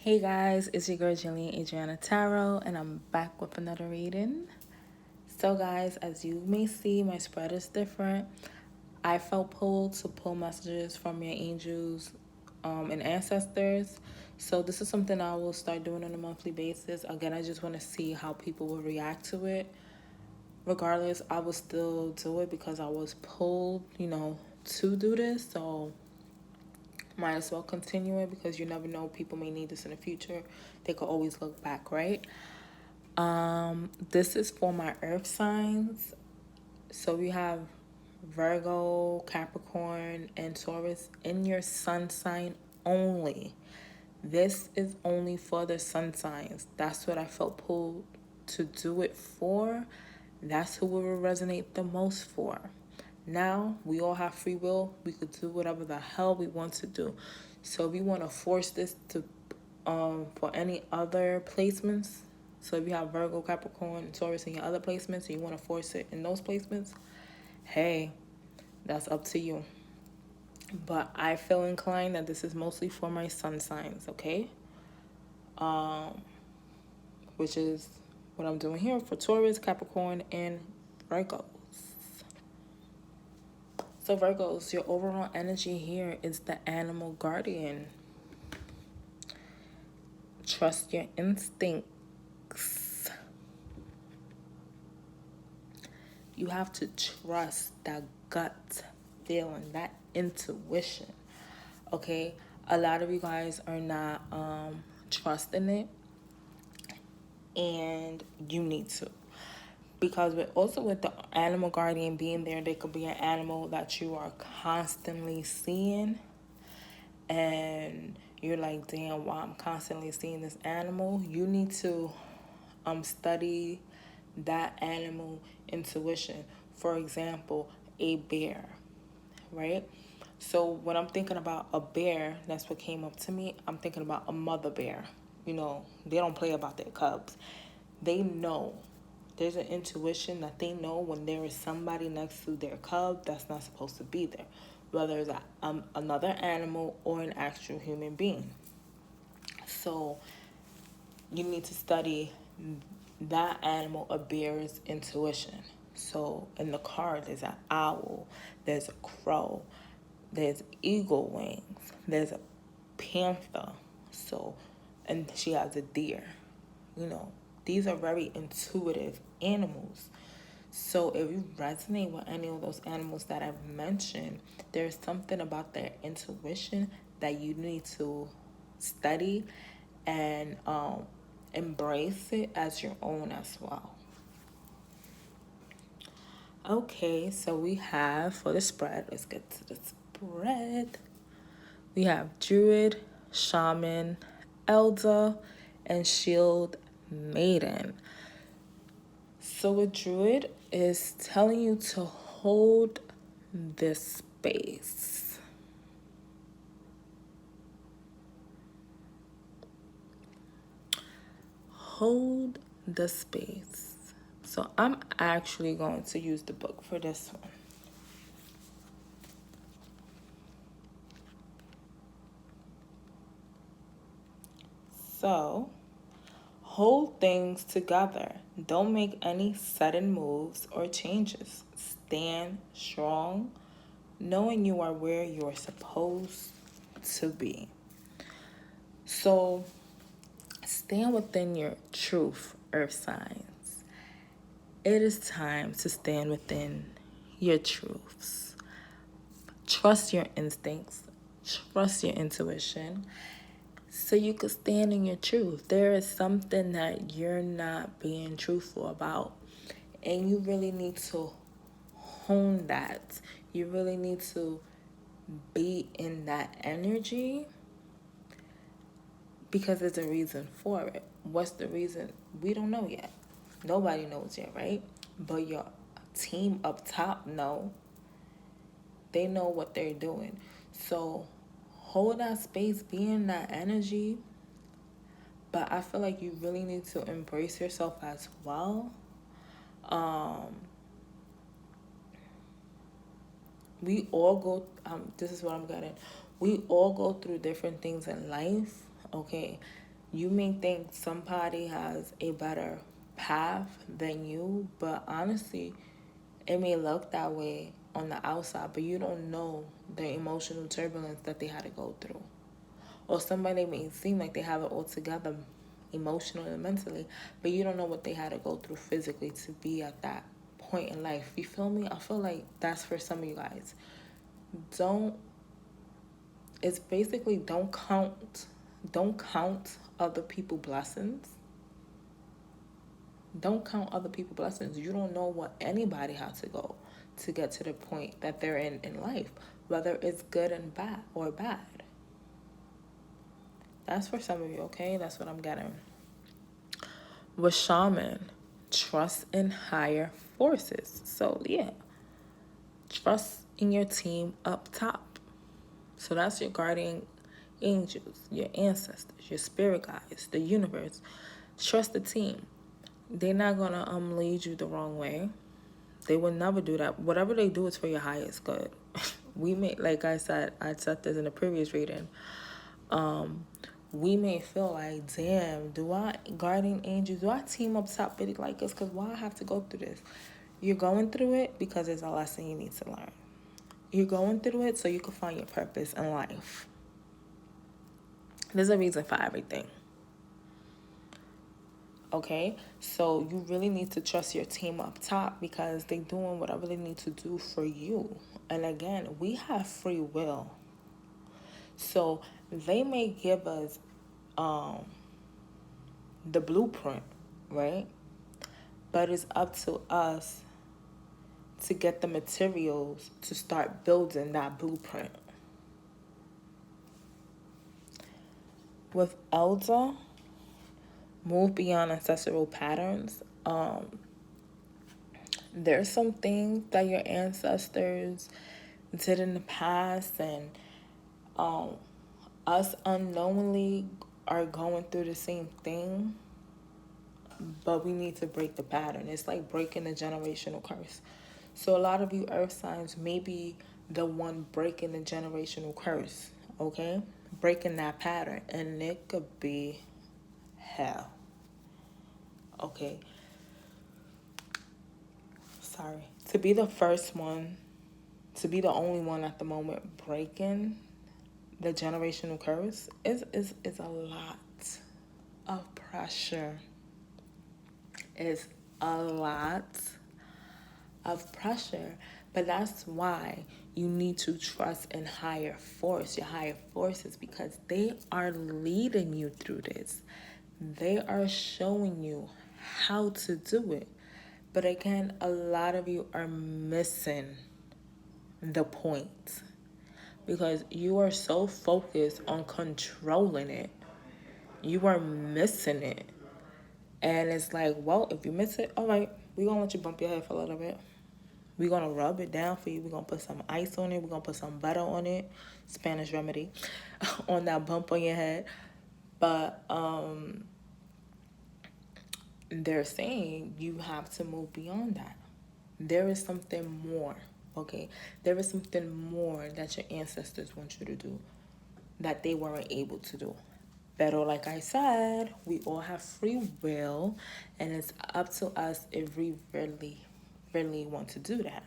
Hey guys, it's your girl Jillian Adriana Tarot, and I'm back with another reading. So, guys, as you may see, my spread is different. I felt pulled to pull messages from your angels and ancestors. So, this is something I will start doing on a monthly basis. Again, I just want to see how people will react to it. Regardless, I will still do it because I was pulled, to do this. So, might as well continue it because you never know, people may need this in the future. They could always look back, right? This is for my earth signs. So we have Virgo, Capricorn, and Taurus in your sun sign only. This is only for the sun signs. That's what I felt pulled to do it for. That's who it will resonate the most for. Now, we all have free will. We could do whatever the hell we want to do. So if we want to force this to for any other placements, so if you have Virgo, Capricorn, and Taurus in your other placements, and you want to force it in those placements, hey, that's up to you. But I feel inclined that this is mostly for my sun signs, okay? Which is what I'm doing here for Taurus, Capricorn, and Virgos. So Virgos, your overall energy here is the animal guardian. Trust your instincts. You have to trust that gut feeling, that intuition. Okay? A lot of you guys are not trusting it, and you need to. Because with the animal guardian being there, there could be an animal that you are constantly seeing, and you're like, damn, why I'm constantly seeing this animal. You need to study that animal intuition. For example, a bear, right? So when I'm thinking about a bear, that's what came up to me. I'm thinking about a mother bear. They don't play about their cubs. They know. There's an intuition that they know when there is somebody next to their cub that's not supposed to be there, whether it's another animal or an actual human being. So you need to study that animal, a bear's intuition. So in the card, there's an owl, there's a crow, there's eagle wings, there's a panther. So, and she has a deer. These are very intuitive animals. So if you resonate with any of those animals that I've mentioned, there's something about their intuition that you need to study and embrace it as your own as well. Okay, so we have, for the spread, let's get to the spread. We have Druid, Shaman, Elder, and Shield Maiden. So a Druid is telling you to hold this space. Hold the space. So I'm actually going to use the book for this one. So, hold things together. Don't make any sudden moves or changes. Stand strong, knowing you are where you're supposed to be. So, stand within your truth, earth signs. It is time to stand within your truths. Trust your instincts. Trust your intuition. So you could stand in your truth. There is something that you're not being truthful about. And you really need to hone that. You really need to be in that energy because there's a reason for it. What's the reason? We don't know yet. Nobody knows yet, right? But your team up top know. They know what they're doing. So hold that space, be in that energy. But I feel like you really need to embrace yourself as well. We all go, this is what I'm getting. We all go through different things in life, okay? You may think somebody has a better path than you, but honestly, it may look that way on the outside, but you don't know the emotional turbulence that they had to go through. Or somebody may seem like they have it all together emotionally and mentally, but you don't know what they had to go through physically to be at that point in life. You feel me? I feel like that's for some of you guys. Don't It's basically don't count other people's blessings. Don't count other people's blessings. You don't know what anybody has to go to get to the point that they're in life, whether it's good and bad or bad. That's for some of you, okay? That's what I'm getting. With shaman, trust in higher forces. So yeah, trust in your team up top. So that's your guardian angels, your ancestors, your spirit guides, the universe. Trust the team. They're not gonna lead you the wrong way. They will never do that. Whatever they do is for your highest good. We may, like I said this in the previous reading. We may feel like, damn, do I guardian angels? Do I team up top really like this? Because why I have to go through this? You're going through it because it's a lesson you need to learn. You're going through it so you can find your purpose in life. There's a reason for everything. Okay, so you really need to trust your team up top because they're doing whatever they need to do for you. And again, we have free will. So they may give us the blueprint, right? But it's up to us to get the materials to start building that blueprint. With Elder, move beyond ancestral patterns. There's some things that your ancestors did in the past, and us unknowingly are going through the same thing, but we need to break the pattern. It's like breaking the generational curse. So a lot of you earth signs may be the one breaking the generational curse, okay? Breaking that pattern, and it could be hell, okay? Sorry. To be the first one, to be the only one at the moment breaking the generational curse is a lot of pressure. It's a lot of pressure. But that's why you need to trust in higher force, your higher forces, because they are leading you through this. They are showing you how to do it. But again, a lot of you are missing the point because you are so focused on controlling it. You are missing it. And it's like, well, if you miss it, all right, we're going to let you bump your head for a little bit. We're going to rub it down for you. We're going to put some ice on it. We're going to put some butter on it. Spanish remedy on that bump on your head. But they're saying you have to move beyond that. There is something more, okay? There is something more that your ancestors want you to do that they weren't able to do. But like I said, we all have free will, and it's up to us if we really, really want to do that.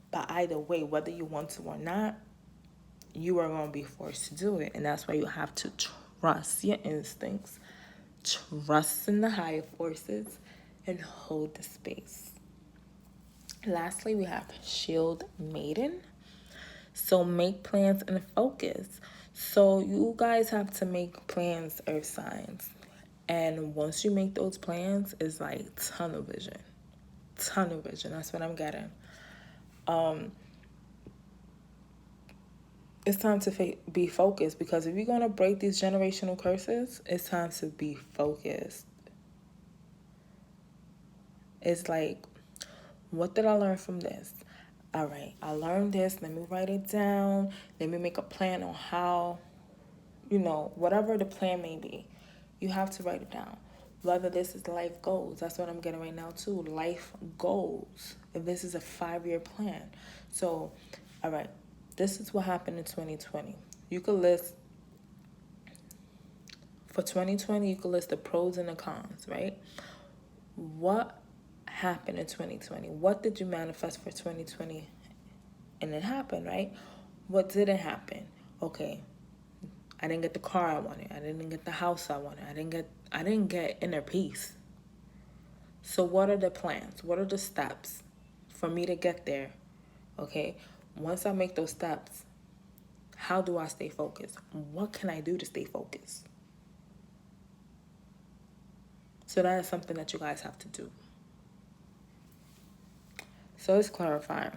But either way, whether you want to or not, you are going to be forced to do it. And that's why you have to trust your instincts, trust in the higher forces, and hold the space. Lastly, we have Shield Maiden. So make plans and focus. So you guys have to make plans, earth signs. And once you make those plans, it's like tunnel vision. Tunnel vision, that's what I'm getting. It's time to be focused, because if you're going to break these generational curses, it's time to be focused. It's like, what did I learn from this? All right, I learned this. Let me write it down. Let me make a plan on how, whatever the plan may be, you have to write it down. Whether this is life goals, that's what I'm getting right now too. Life goals. If this is a 5-year plan. So, all right, this is what happened in 2020. You could list For 2020, you can list the pros and the cons, right? What happened in 2020? What did you manifest for 2020? And it happened, right? What didn't happen? Okay, I didn't get the car I wanted. I didn't get the house I wanted. I didn't get inner peace. So what are the plans? What are the steps for me to get there? Okay, once I make those steps, how do I stay focused? What can I do to stay focused? So that is something that you guys have to do. So let's clarify.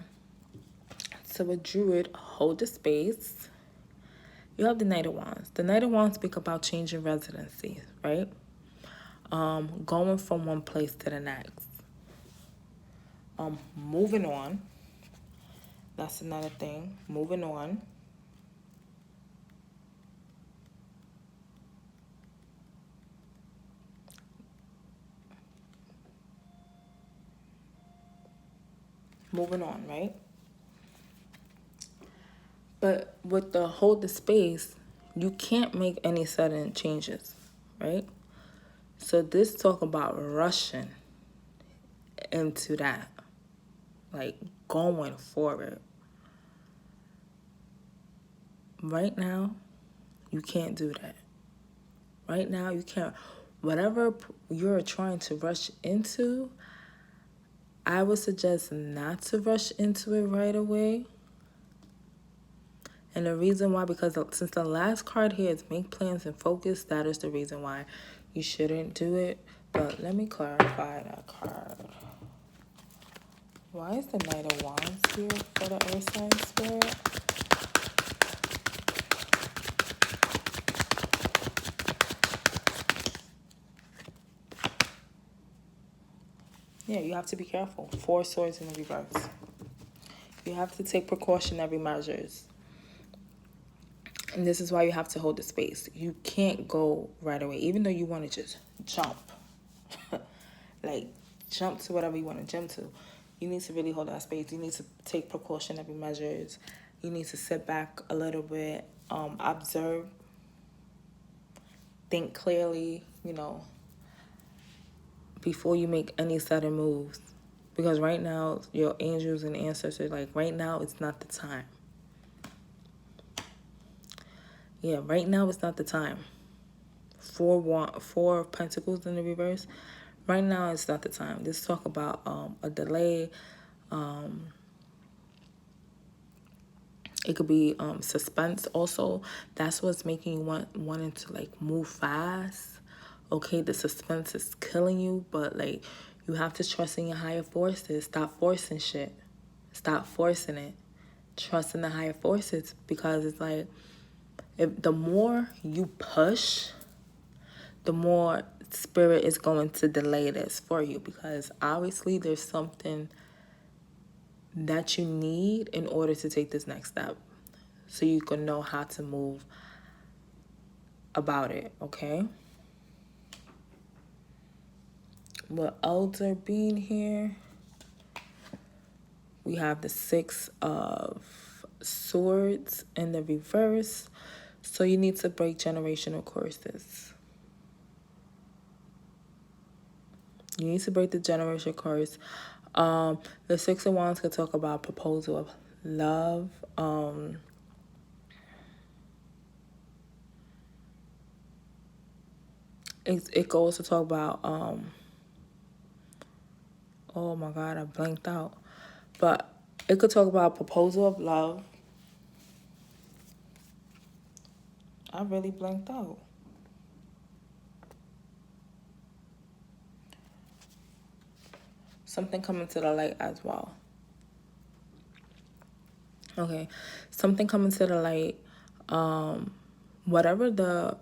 So with Druid, hold the space. You have the Knight of Wands. The Knight of Wands speak about changing residency, right? Going from one place to the next. Moving on. That's another thing. Moving on. Moving on, right? But with the hold the space, you can't make any sudden changes, right? So this talk about rushing into that, like going forward. Right now, you can't do that. Right now, you can't. Whatever you're trying to rush into, I would suggest not to rush into it right away. And the reason why, because since the last card here is make plans and focus, that is the reason why you shouldn't do it. But let me clarify that card. Why is the Knight of Wands here for the Earth sign spirit? Yeah, you have to be careful. 4 swords in the reverse. You have to take precautionary measures. And this is why you have to hold the space. You can't go right away, even though you want to just jump. Like, jump to whatever you want to jump to. You need to really hold that space. You need to take precautionary measures. You need to sit back a little bit, observe, think clearly, before you make any sudden moves. Because right now, your angels and ancestors, like, right now, it's not the time. Yeah, right now it's not the time. 4 of Pentacles in the reverse. Right now it's not the time. Let's talk about a delay. It could be suspense also. That's what's making you wanting to like move fast. Okay, the suspense is killing you, but like you have to trust in your higher forces. Stop forcing shit. Stop forcing it. Trust in the higher forces, because it's like, if the more you push, the more spirit is going to delay this for you, because obviously there's something that you need in order to take this next step, so you can know how to move about it, okay? With Elder being here, we have the 6 of Swords in the reverse. So you need to break generational curses. You need to break the generational curse. The 6 of Wands could talk about proposal of love. It could also talk about, oh my God, I blanked out. But it could talk about proposal of love. I really blanked out. Something coming to the light as well. Okay, something coming to the light. Whatever the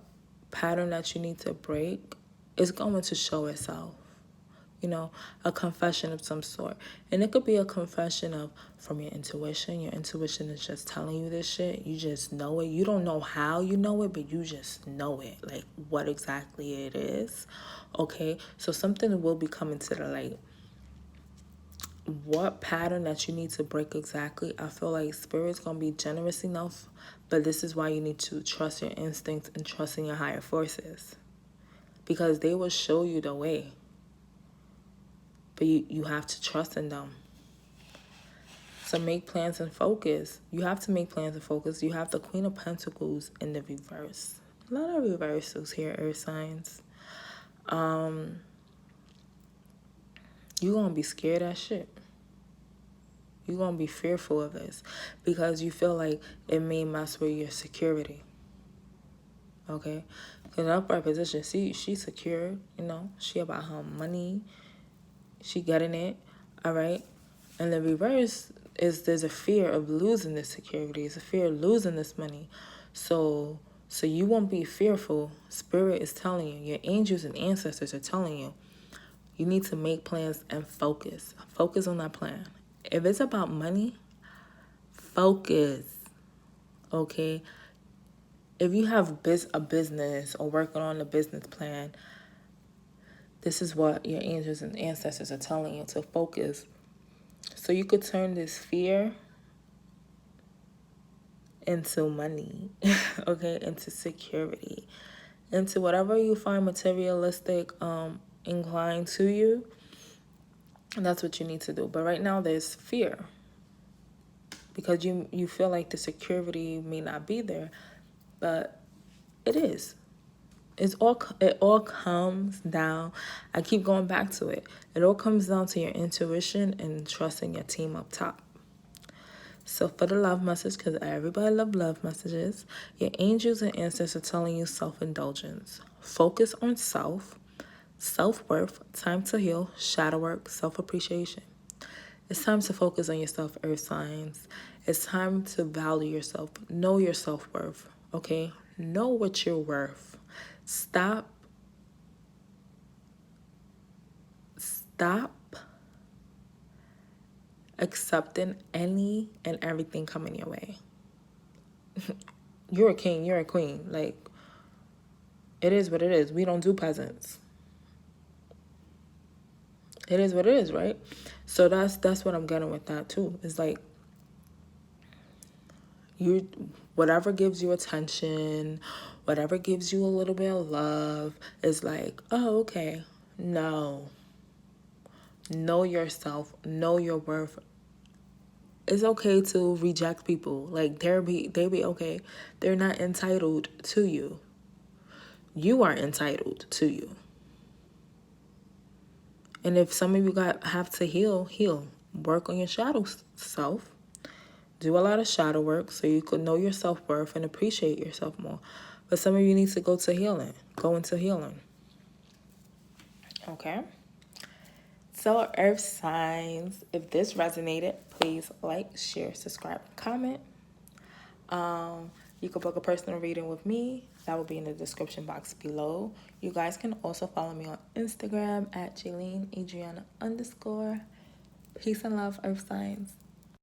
pattern that you need to break is going to show itself. A confession of some sort. And it could be a confession from your intuition. Your intuition is just telling you this shit. You just know it. You don't know how you know it, but you just know it. Like, what exactly it is. Okay? So something will be coming to the light. What pattern that you need to break exactly, I feel like Spirit's going to be generous enough. But this is why you need to trust your instincts and trust in your higher forces. because they will show you the way. But you have to trust in them. So make plans and focus. You have to make plans and focus. You have the Queen of Pentacles in the reverse. A lot of reversals here, earth signs. You're going to be scared as shit. You're going to be fearful of this because you feel like it may mess with your security. Okay? Because in upright position, she's secure, you know. She about her money. She getting it, all right? And the reverse is there's a fear of losing this security. It's a fear of losing this money. So you won't be fearful. Spirit is telling you. Your angels and ancestors are telling you. You need to make plans and focus. Focus on that plan. If it's about money, focus, okay? If you have a business or working on a business plan, this is what your angels and ancestors are telling you, to focus. So you could turn this fear into money, okay, into security, into whatever you find materialistic inclined to you. And that's what you need to do. But right now there's fear because you feel like the security may not be there, but it is. It all comes down. I keep going back to it. It all comes down to your intuition and trusting your team up top. So for the love message, because everybody loves love messages, your angels and ancestors are telling you self-indulgence. Focus on self-worth, time to heal, shadow work, self-appreciation. It's time to focus on yourself, earth signs. It's time to value yourself. Know your self-worth, okay? Know what you're worth. Stop accepting any and everything coming your way. You're a king, you're a queen. Like, it is what it is. We don't do peasants. It is what it is, right? So that's what I'm getting with that too. It's like whatever gives you attention, whatever gives you a little bit of love is like, oh, okay. No. Know yourself. Know your worth. It's okay to reject people. Like, they be okay. They're not entitled to you. You are entitled to you. And if some of you have to heal. Work on your shadow self. Do a lot of shadow work so you could know your self-worth and appreciate yourself more. But some of you need to go into healing. Okay? So, earth signs, if this resonated, please like, share, subscribe, comment. You can book a personal reading with me. That will be in the description box below. You guys can also follow me on Instagram at JaileneAdriana_. Peace and love, earth signs.